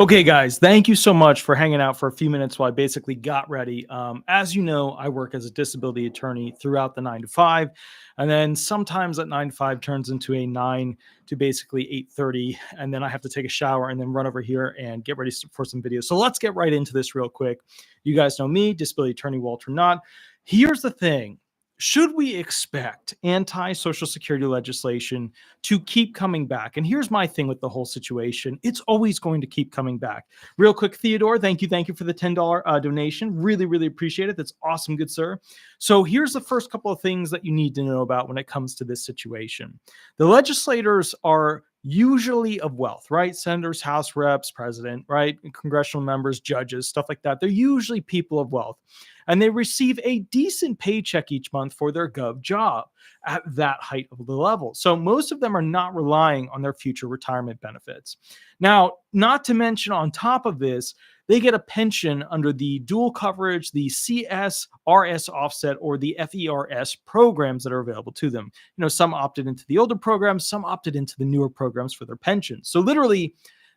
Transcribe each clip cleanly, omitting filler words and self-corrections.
Okay, guys, thank you so much for hanging out for a few minutes while I basically got ready. As you know, I work as a disability attorney throughout the 9 to 5, and then sometimes that 9 to 5 turns into a 9 to basically 8:30, and then I have to take a shower and then run over here and get ready for some videos. So let's get right into this real quick. You guys know me, disability attorney Walter Hnot. Here's the thing. Should we expect anti-social security legislation to keep coming back? And here's my thing with the whole situation. It's always going to keep coming back. Real quick, Theodore, thank you for the $10 donation. Really, really appreciate it. That's awesome, good sir. So here's the first couple of things that you need to know about when it comes to this situation. The legislators are usually of wealth, right? Senators, House reps, president, right? Congressional members, judges, stuff like that. They're usually people of wealth, and they receive a decent paycheck each month for their gov job at that height of the level. So most of them are not relying on their future retirement benefits. Now, not to mention on top of this, they get a pension under the dual coverage, the CSRS offset, or the FERS programs that are available to them. You know, some opted into the older programs, some opted into the newer programs for their pensions. So literally,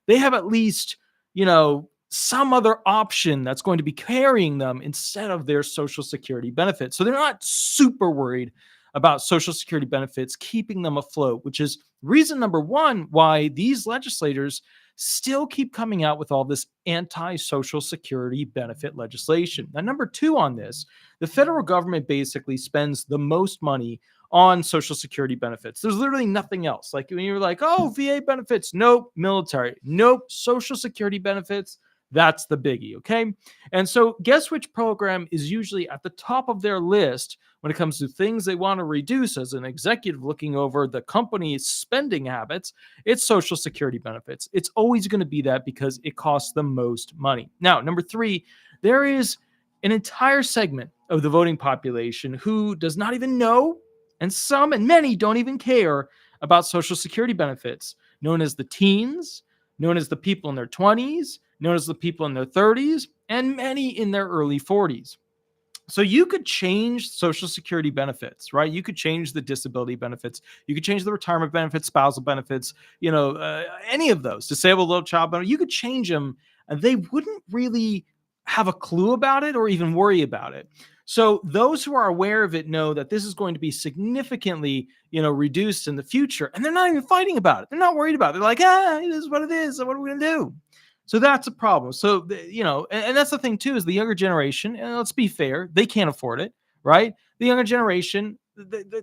they have at least, some other option that's going to be carrying them instead of their Social Security benefits. So they're not super worried about Social Security benefits keeping them afloat, which is reason number one why these legislators still keep coming out with all this anti-Social Security benefit legislation. Now, number two on this, the federal government basically spends the most money on Social Security benefits. There's literally nothing else. Like when you're like, oh, VA benefits, nope. Military, nope. Social Security benefits, that's the biggie, okay? And so guess which program is usually at the top of their list when it comes to things they want to reduce as an executive looking over the company's spending habits? It's Social Security benefits. It's always going to be that because it costs the most money. Now, number three, there is an entire segment of the voting population who does not even know, and some and many don't even care about Social Security benefits, known as the teens, known as the people in their 20s, known as the people in their 30s, and many in their early 40s. So you could change Social Security benefits, right? You could change the disability benefits. You could change the retirement benefits, spousal benefits, any of those, disabled little child benefit. You could change them, and they wouldn't really have a clue about it or even worry about it. So those who are aware of it know that this is going to be significantly, reduced in the future, and they're not even fighting about it. They're not worried about it. They're like, it is what it is. So what are we going to do? So that's a problem. So, and that's the thing too, is the younger generation, and let's be fair, they can't afford it, right? The younger generation,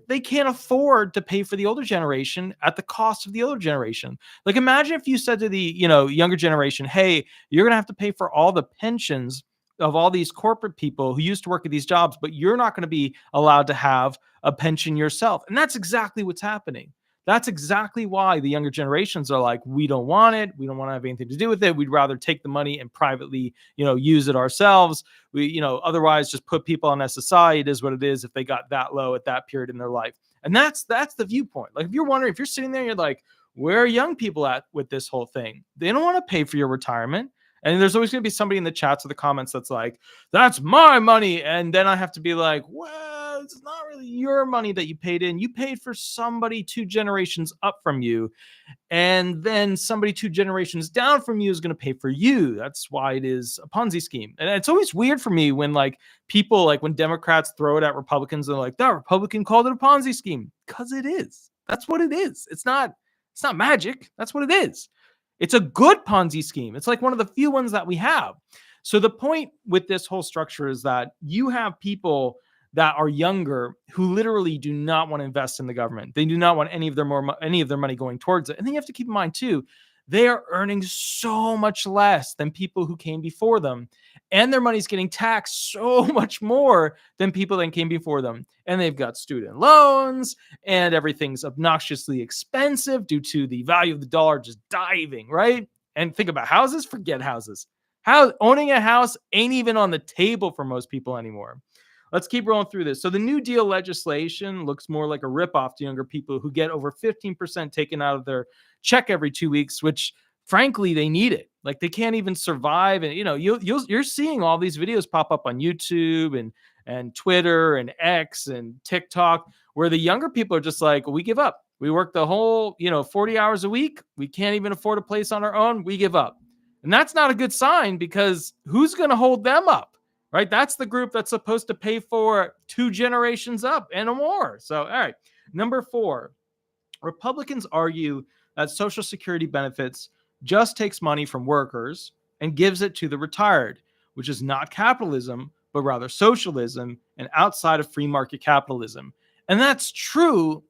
they can't afford to pay for the older generation at the cost of the older generation. Like imagine if you said to the, younger generation, hey, you're going to have to pay for all the pensions of all these corporate people who used to work at these jobs, but you're not going to be allowed to have a pension yourself. And that's exactly what's happening. That's exactly why the younger generations are like, we don't want it. We don't want to have anything to do with it. We'd rather take the money and privately, use it ourselves. We, otherwise just put people on SSI. It is what it is if they got that low at that period in their life. And that's the viewpoint. Like if you're wondering, if you're sitting there, you're like, where are young people at with this whole thing? They don't want to pay for your retirement. And there's always going to be somebody in the chats or the comments that's like, that's my money. And then I have to be like, well, it's not really your money that you paid in. You paid for somebody 2 generations up from you. And then somebody 2 generations down from you is going to pay for you. That's why it is a Ponzi scheme. And it's always weird for me when people, when Democrats throw it at Republicans, and they're like, that Republican called it a Ponzi scheme. Because it is. That's what it is. It's not magic. That's what it is. It's a good Ponzi scheme. It's like one of the few ones that we have. So the point with this whole structure is that you have people that are younger who literally do not want to invest in the government. They do not want any of their money going towards it. And then you have to keep in mind too, they are earning so much less than people who came before them. And their money's getting taxed so much more than people that came before them. And they've got student loans, and everything's obnoxiously expensive due to the value of the dollar just diving, right? And think about houses, forget houses. Owning a house ain't even on the table for most people anymore. Let's keep rolling through this. So the New Deal legislation looks more like a ripoff to younger people who get over 15% taken out of their check every 2 weeks, which frankly, they need it. Like they can't even survive. And, you're seeing all these videos pop up on YouTube and Twitter and X and TikTok, where the younger people are just like, we give up. We work the whole, 40 hours a week. We can't even afford a place on our own. We give up. And that's not a good sign because who's going to hold them up, right? That's the group that's supposed to pay for 2 generations up and more. So, all right. Number 4, Republicans argue that Social Security benefits just takes money from workers and gives it to the retired, which is not capitalism, but rather socialism and outside of free market capitalism. And that's true,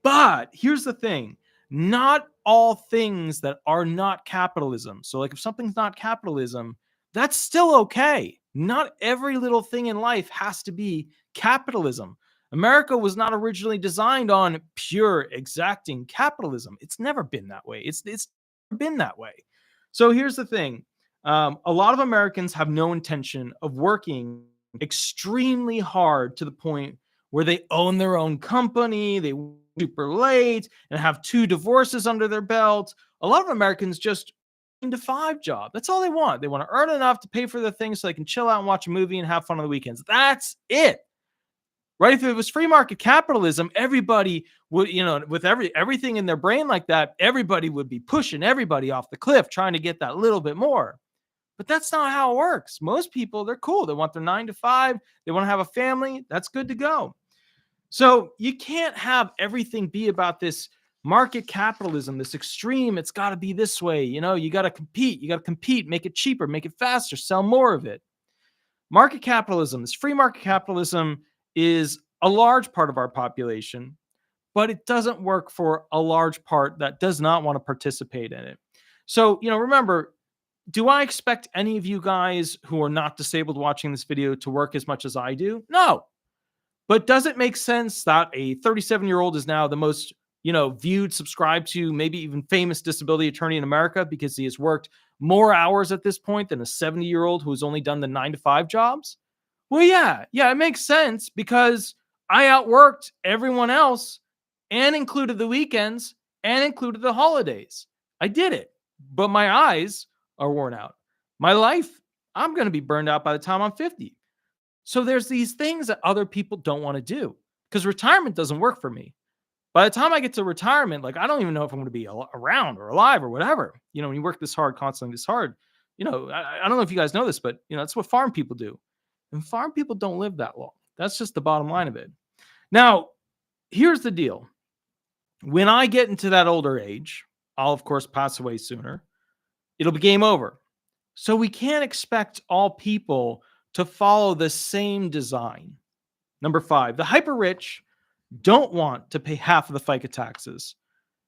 but here's the thing. Not all things that are not capitalism. So, like if something's not capitalism, that's still okay. Not every little thing in life has to be capitalism. America was not originally designed on pure exacting capitalism. It's never been that way. It's been that way. So here's the thing. A lot of Americans have no intention of working extremely hard to the point where they own their own company, they work super late and have 2 divorces under their belt. A lot of Americans just 9 to 5 job. That's all they want. They want to earn enough to pay for the things so they can chill out and watch a movie and have fun on the weekends. That's it. Right? If it was free market capitalism, everybody would, with everything in their brain like that, everybody would be pushing everybody off the cliff, trying to get that little bit more. But that's not how it works. Most people, they're cool. They want their 9 to 5. They want to have a family. That's good to go. So you can't have everything be about this market capitalism, this extreme. It's got to be this way. You got to compete. You got to compete, make it cheaper, make it faster, sell more of it. Market capitalism, this free market capitalism is a large part of our population, but it doesn't work for a large part that does not want to participate in it. So, remember, do I expect any of you guys who are not disabled watching this video to work as much as I do? No. But does it make sense that a 37-year-old is now the most, viewed, subscribed to, maybe even famous disability attorney in America because he has worked more hours at this point than a 70-year-old who has only done the 9 to 5 jobs? Well, yeah, it makes sense because I outworked everyone else and included the weekends and included the holidays. I did it, but my eyes are worn out. My life, I'm going to be burned out by the time I'm 50. So there's these things that other people don't want to do because retirement doesn't work for me. By the time I get to retirement, I don't even know if I'm going to be around or alive or whatever. When you work this hard, constantly this hard, I don't know if you guys know this, but that's what farm people do. And farm people don't live that long. That's just the bottom line of it. Now, here's the deal. When I get into that older age, I'll of course pass away sooner. It'll be game over. So we can't expect all people to follow the same design. Number 5, the hyper rich don't want to pay half of the FICA taxes.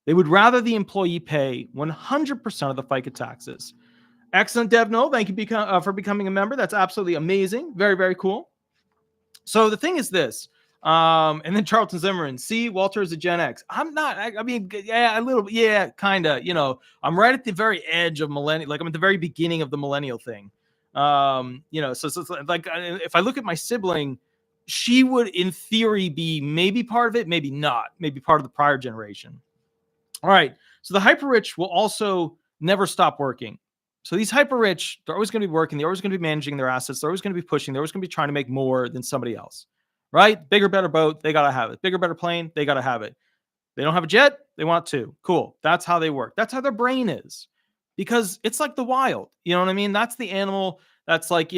They would rather the employee pay 100% of the FICA taxes. Excellent, Devno. Thank you for becoming a member. That's absolutely amazing. Very, very cool. So the thing is this, and then Charlton Zimmerman, see, Walter is a Gen X. I'm not, I mean, yeah, a little bit, yeah, kind of, I'm right at the very edge of millennial, I'm at the very beginning of the millennial thing. So it's like, if I look at my sibling, she would in theory be maybe part of it, maybe not, maybe part of the prior generation. All right. So the hyper rich will also never stop working. So these hyper rich, they're always going to be working. They're always going to be managing their assets. They're always going to be pushing. They're always going to be trying to make more than somebody else, right? Bigger, better boat. They got to have it. Bigger, better plane. They got to have it. They don't have a jet. They want to. Cool. That's how they work. That's how their brain is, because it's like the wild. You know what I mean? That's the animal that's like,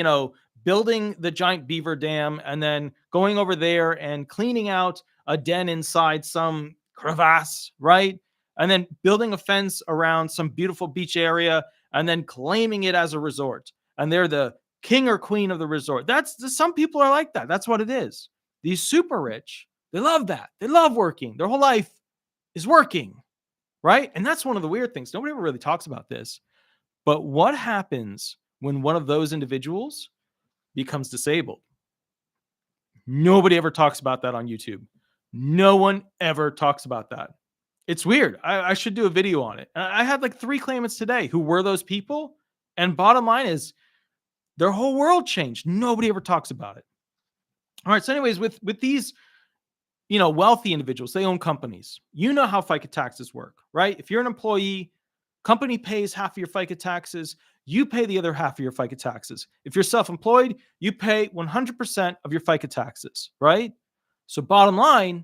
building the giant beaver dam and then going over there and cleaning out a den inside some crevasse, right? And then building a fence around some beautiful beach area and then claiming it as a resort. And they're the king or queen of the resort. Some people are like that. That's what it is. These super rich, they love that. They love working. Their whole life is working, right? And that's one of the weird things. Nobody ever really talks about this. But what happens when one of those individuals becomes disabled? Nobody ever talks about that on YouTube. No one ever talks about that. It's weird. I should do a video on it. I had like 3 claimants today who were those people. And bottom line is their whole world changed. Nobody ever talks about it. All right. So anyways, with these, wealthy individuals, they own companies. You know how FICA taxes work, right? If you're an employee, company pays half of your FICA taxes. You pay the other half of your FICA taxes. If you're self-employed, you pay 100% of your FICA taxes, right? So bottom line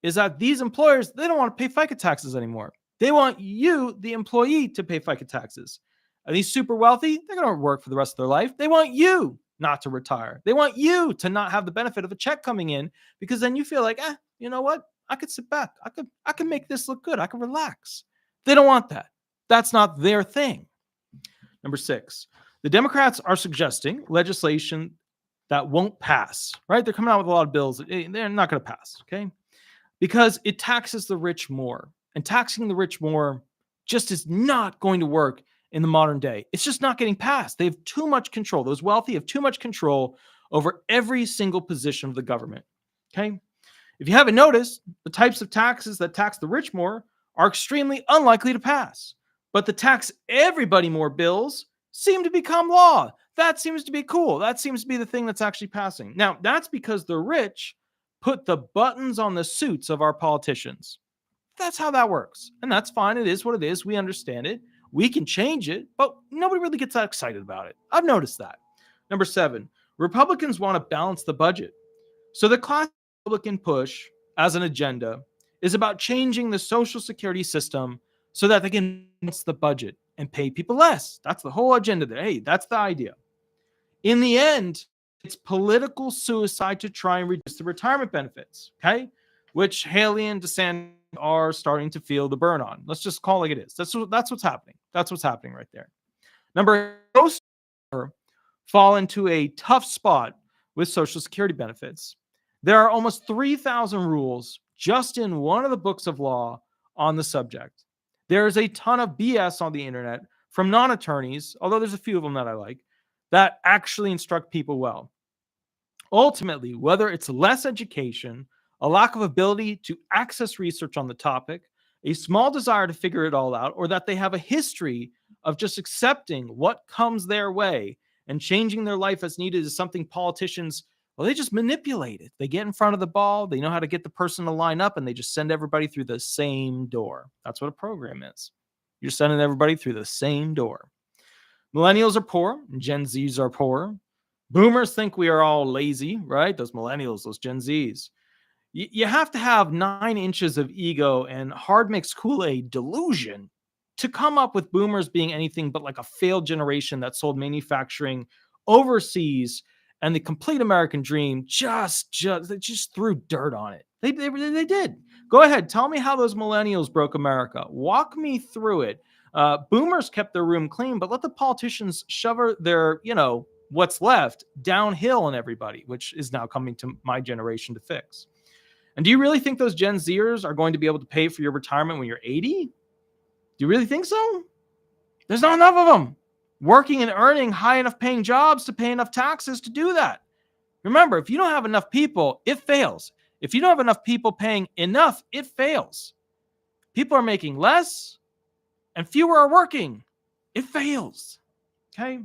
is that these employers, they don't want to pay FICA taxes anymore. They want you, the employee, to pay FICA taxes. And these super wealthy, they're going to work for the rest of their life. They want you not to retire. They want you to not have the benefit of a check coming in, because then you feel like, you know what? I could sit back. I could make this look good. I could relax. They don't want that. That's not their thing. Number 6, the Democrats are suggesting legislation that won't pass, right? They're coming out with a lot of bills. They're not going to pass, okay? Because it taxes the rich more. And taxing the rich more just is not going to work in the modern day. It's just not getting passed. They have too much control. Those wealthy have too much control over every single position of the government, okay? If you haven't noticed, the types of taxes that tax the rich more are extremely unlikely to pass. But the tax everybody more bills seem to become law. That seems to be cool. That seems to be the thing that's actually passing. Now, that's because the rich put the buttons on the suits of our politicians. That's how that works. And that's fine. It is what it is. We understand it. We can change it, but nobody really gets that excited about it. I've noticed that. Number 7, Republicans want to balance the budget. So the classic Republican push as an agenda is about changing the Social Security system so that they can balance the budget and pay people less. That's the whole agenda there. Hey, that's the idea. In the end, it's political suicide to try and reduce the retirement benefits, okay? Which Haley and DeSantis are starting to feel the burn on. Let's just call it like it is. That's what's happening. That's what's happening right there. Most fall into a tough spot with Social Security benefits. There are almost 3,000 rules just in one of the books of law on the subject. There is a ton of BS on the internet from non-attorneys, although there's a few of them that I like, that actually instruct people well. Ultimately, whether it's less education, a lack of ability to access research on the topic, a small desire to figure it all out, or that they have a history of just accepting what comes their way and changing their life as needed is something politicians, well, they just manipulate it. They get in front of the ball. They know how to get the person to line up, and they just send everybody through the same door. That's what a program is. You're sending everybody through the same door. Millennials are poor, and Gen Zs are poor. Boomers think we are all lazy, right? Those millennials, those Gen Zs. You have to have 9 inches of ego and hard mixed Kool-Aid delusion to come up with boomers being anything but like a failed generation that sold manufacturing overseas, and the complete American dream just threw dirt on it. They did. Go ahead. Tell me how those millennials broke America. Walk me through it. Boomers kept their room clean, but let the politicians shove their, what's left downhill on everybody, which is now coming to my generation to fix. And do you really think those Gen Zers are going to be able to pay for your retirement when you're 80? Do you really think so? There's not enough of them working and earning high enough paying jobs to pay enough taxes to do that. Remember, if you don't have enough people, it fails. If you don't have enough people paying enough, it fails. People are making less and fewer are working. It fails. Okay?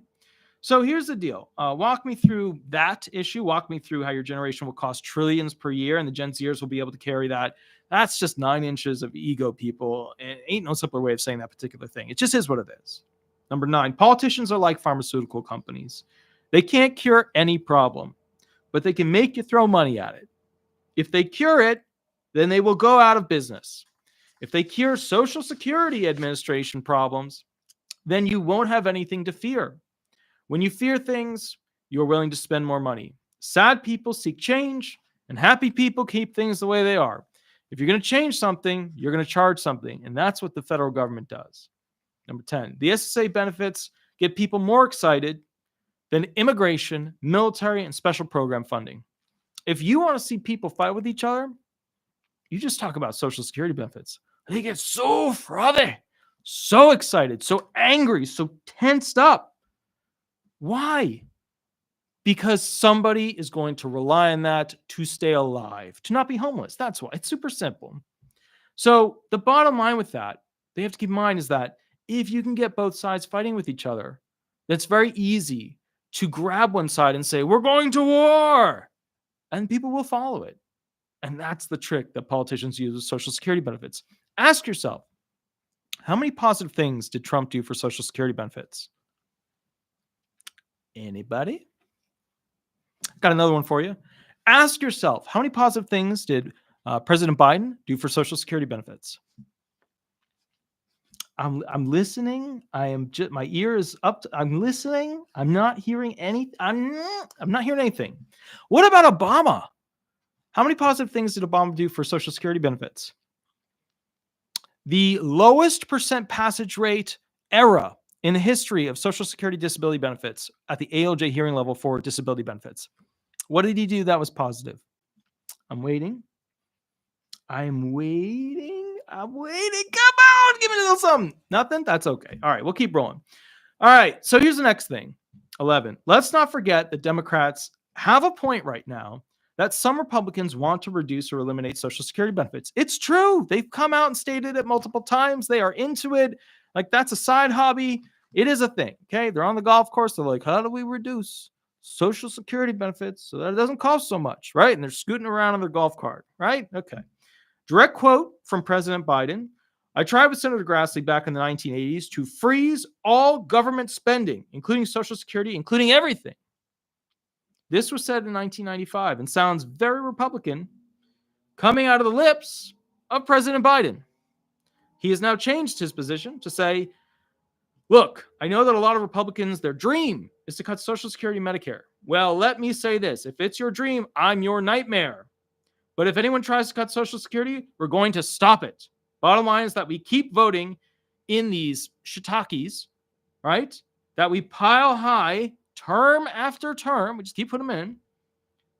So here's the deal. Walk me through that issue. Walk me through how your generation will cost trillions per year and the Gen Zers will be able to carry that. That's just 9 inches of ego, people. And ain't no simpler way of saying that particular thing. It just is what it is. Number 9, politicians are like pharmaceutical companies. They can't cure any problem, but they can make you throw money at it. If they cure it, then they will go out of business. If they cure Social Security Administration problems, then you won't have anything to fear. When you fear things, you're willing to spend more money. Sad people seek change, and happy people keep things the way they are. If you're going to change something, you're going to charge something, and that's what the federal government does. Number 10, the SSA benefits get people more excited than immigration, military, and special program funding. If you want to see people fight with each other, you just talk about Social Security benefits. They get so frothy, so excited, so angry, so tensed up. Why? Because somebody is going to rely on that to stay alive, to not be homeless. That's why. It's super simple. So the bottom line with that, they have to keep in mind, is that if you can get both sides fighting with each other, that's very easy to grab one side and say, we're going to war, and people will follow it. And that's the trick that politicians use with Social Security benefits. Ask yourself, how many positive things did Trump do for Social Security benefits? Anybody? Got another one for you. Ask yourself, how many positive things did President Biden do for Social Security benefits? I'm listening. I am just, my ear is up. I'm listening. I'm not hearing any. I'm not hearing anything. What about Obama? How many positive things did Obama do for Social Security benefits? The lowest percent passage rate era in the history of Social Security disability benefits at the ALJ hearing level for disability benefits. What did he do that was positive? I'm waiting. I'm waiting. I'm waiting. Come on. Give me a little something. Nothing? That's okay. All right. We'll keep rolling. All right. So here's the next thing. 11. Let's not forget that Democrats have a point right now that some Republicans want to reduce or eliminate Social Security benefits. It's true. They've come out and stated it multiple times. They are into it. Like, that's a side hobby. It is a thing. Okay. They're on the golf course. They're like, how do we reduce Social Security benefits so that it doesn't cost so much? Right. And they're scooting around on their golf cart. Right. Okay. Direct quote from President Biden. I tried with Senator Grassley back in the 1980s to freeze all government spending, including Social Security, including everything. This was said in 1995 and sounds very Republican coming out of the lips of President Biden. He has now changed his position to say, look, I know that a lot of Republicans, their dream is to cut Social Security and Medicare. Well, let me say this. If it's your dream, I'm your nightmare. But if anyone tries to cut Social Security, we're going to stop it. Bottom line is that we keep voting in these shiitakes, right? That we pile high term after term. We just keep putting them in.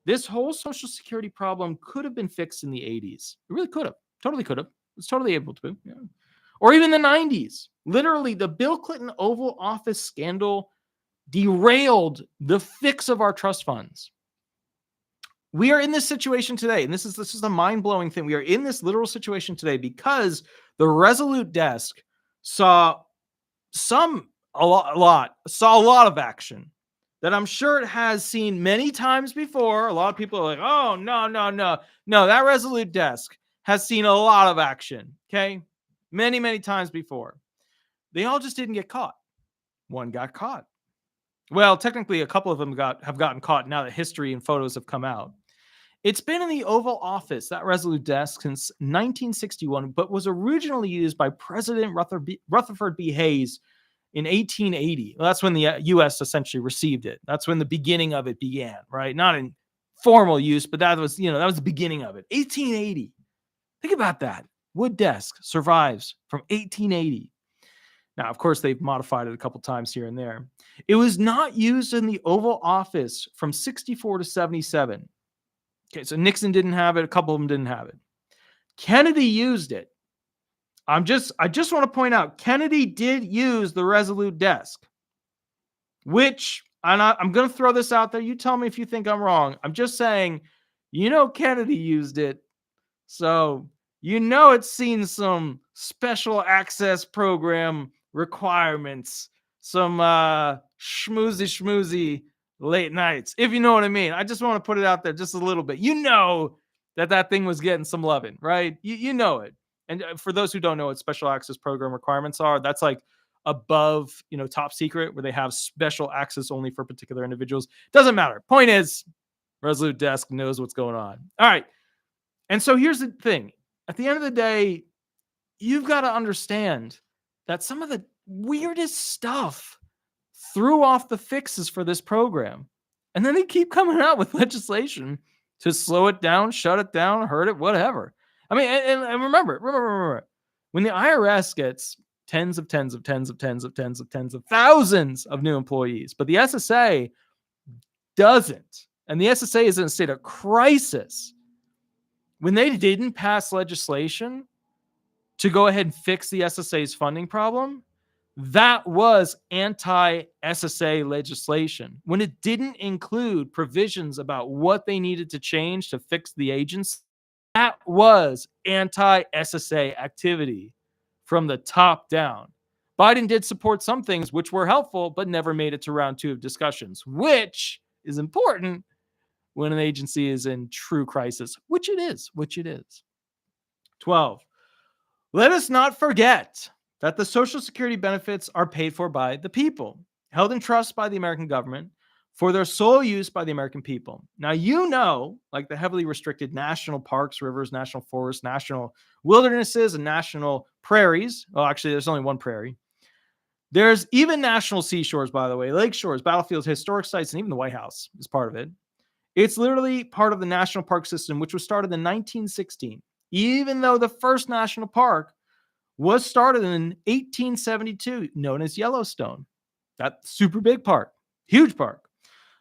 This whole Social Security problem could have been fixed in the 80s. It really could have. Totally could have. It was totally able to. Yeah. Or even the 90s. Literally, the Bill Clinton Oval Office scandal derailed the fix of our trust funds. We are in this situation today, and this is a mind-blowing thing. We are in this literal situation today because the Resolute desk saw a lot of action that I'm sure it has seen many times before. A lot of people are like, oh, no. That Resolute desk has seen a lot of action, okay? Many times before. They all just didn't get caught. One got caught. Well, technically, a couple of them have gotten caught now that history and photos have come out. It's been in the Oval Office, that Resolute desk, since 1961, but was originally used by President Rutherford B. Hayes in 1880. Well, that's when the U.S. essentially received it. That's when the beginning of it began, right? Not in formal use, but that was the beginning of it. 1880. Think about that. Wood desk survives from 1880. Now, of course, they've modified it a couple times here and there. It was not used in the Oval Office from 64 to 77. Okay, so Nixon didn't have it. A couple of them didn't have it. Kennedy used it. I just want to point out, Kennedy did use the Resolute desk, which, and I'm going to throw this out there. You tell me if you think I'm wrong. I'm just saying, Kennedy used it. So, it's seen some special access program requirements, some schmoozy late nights, if you know what I mean. I just want to put it out there just a little bit. That thing was getting some loving, right? You know it. And for those who don't know what special access program requirements are, that's like above, top secret, where they have special access only for particular individuals. Doesn't matter. Point is, Resolute desk knows what's going on. All right. And so here's the thing. At the end of the day, you've got to understand that some of the weirdest stuff threw off the fixes for this program. And then they keep coming out with legislation to slow it down, shut it down, hurt it, whatever. I mean, and remember, when the IRS gets tens of thousands of new employees, but the SSA doesn't, and the SSA is in a state of crisis, when they didn't pass legislation to go ahead and fix the SSA's funding problem, that was anti-SSA legislation. When it didn't include provisions about what they needed to change to fix the agency, that was anti-SSA activity from the top down. Biden did support some things which were helpful, but never made it to round 2 of discussions, which is important when an agency is in true crisis, which it is. 12. Let us not forget that the Social Security benefits are paid for by the people, held in trust by the American government, for their sole use by the American people. Now, like the heavily restricted national parks, rivers, national forests, national wildernesses, and national prairies. Well, actually, there's only one prairie. There's even national seashores, by the way, lake shores, battlefields, historic sites, and even the White House is part of it. It's literally part of the national park system, which was started in 1916, even though the first national park was started in 1872, known as Yellowstone. That super big park, huge park.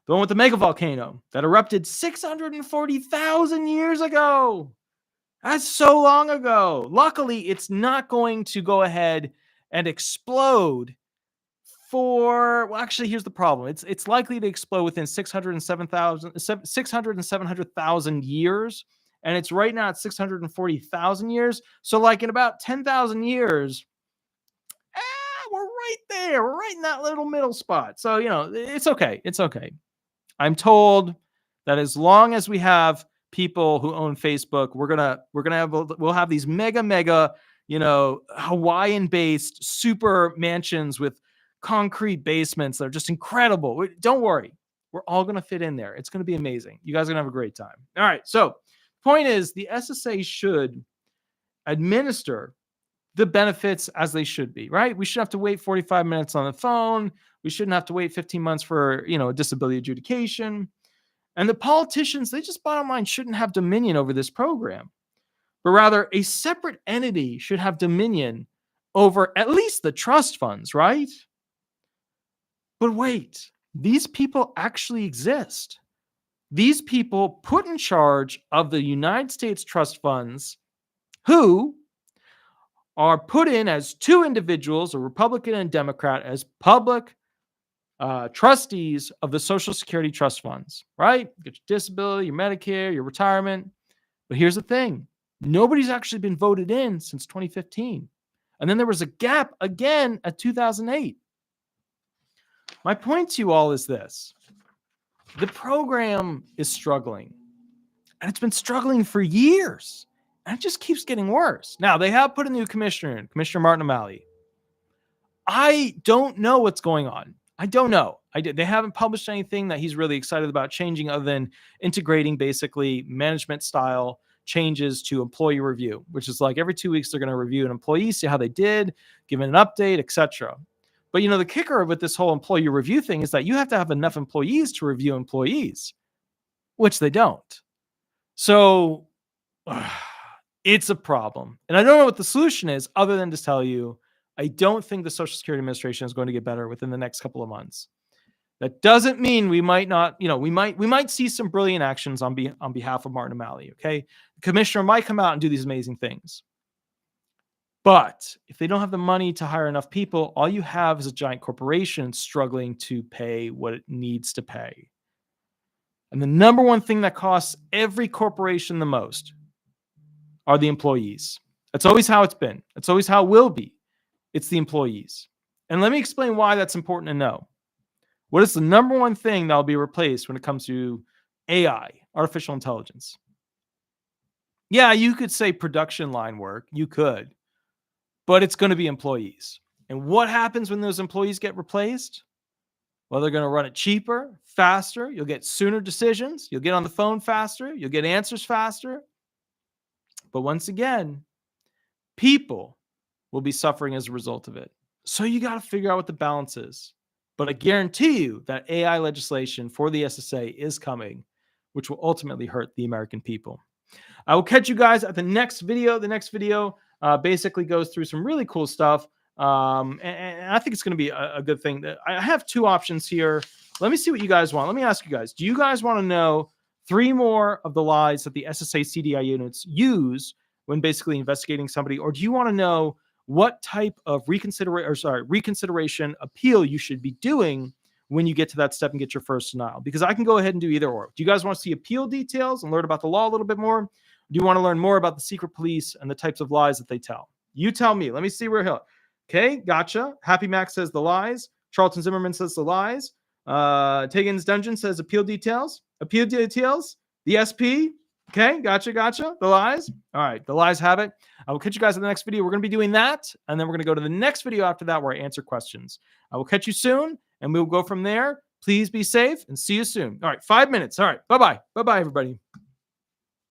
The one with the mega volcano that erupted 640,000 years ago. That's so long ago. Luckily, it's not going to go ahead and explode well, actually, here's the problem. It's likely to explode within 600 and 700,000 years. And it's right now at 640,000 years. So like in about 10,000 years, we're right there. We're right in that little middle spot. So, it's okay. It's okay. I'm told that as long as we have people who own Facebook, we'll have these mega, Hawaiian-based super mansions with concrete basements that are just incredible. Don't worry. We're all going to fit in there. It's going to be amazing. You guys are going to have a great time. All right. So, point is, the SSA should administer the benefits as they should be, right? We shouldn't have to wait 45 minutes on the phone. We shouldn't have to wait 15 months for, a disability adjudication. And the politicians, they just bottom line shouldn't have dominion over this program, but rather a separate entity should have dominion over at least the trust funds, right? But wait, these people actually exist. These people put in charge of the United States trust funds who are put in as two individuals, a Republican and Democrat, as public trustees of the Social Security trust funds, right? You get your disability, your Medicare, your retirement. But here's the thing. Nobody's actually been voted in since 2015. And then there was a gap again at 2008. My point to you all is this. The program is struggling. And it's been struggling for years. And it just keeps getting worse. Now, they have put a new commissioner in, Commissioner Martin O'Malley. I don't know what's going on. I don't know. They haven't published anything that he's really excited about changing other than integrating basically management style changes to employee review, which is like every 2 weeks they're going to review an employee, see how they did, give an update, etc. But the kicker with this whole employee review thing is that you have to have enough employees to review employees, which they don't. So it's a problem. And I don't know what the solution is other than to tell you, I don't think the Social Security Administration is going to get better within the next couple of months. That doesn't mean we might not, we might see some brilliant actions on behalf of Martin O'Malley, okay? The commissioner might come out and do these amazing things. But if they don't have the money to hire enough people, all you have is a giant corporation struggling to pay what it needs to pay. And the number one thing that costs every corporation the most are the employees. That's always how it's been. That's always how it will be. It's the employees. And let me explain why that's important to know. What is the number one thing that will be replaced when it comes to AI, artificial intelligence? Yeah, you could say production line work. You could. But it's going to be employees. And what happens when those employees get replaced? Well, they're going to run it cheaper, faster. You'll get sooner decisions. You'll get on the phone faster. You'll get answers faster. But once again, people will be suffering as a result of it. So you got to figure out what the balance is. But I guarantee you that AI legislation for the SSA is coming, which will ultimately hurt the American people. I will catch you guys at the next video. The next video basically goes through some really cool stuff. And I think it's going to be a good thing. I have two options here. Let me see what you guys want. Let me ask you guys, do you guys want to know 3 more of the lies that the SSA CDI units use when basically investigating somebody? Or do you want to know what type of reconsideration appeal you should be doing when you get to that step and get your first denial? Because I can go ahead and do either or. Do you guys want to see appeal details and learn about the law a little bit more? Do you want to learn more about the secret police and the types of lies that they tell? You tell me. Let me see where he'll. Okay, gotcha. Happy Mac says the lies. Charlton Zimmerman says the lies. Tegan's Dungeon says appeal details. Appeal details. The SP. Okay, gotcha. The lies. All right, the lies have it. I will catch you guys in the next video. We're going to be doing that, and then we're going to go to the next video after that where I answer questions. I will catch you soon, and we will go from there. Please be safe and see you soon. All right, 5 minutes. All right, bye bye. Bye bye, everybody.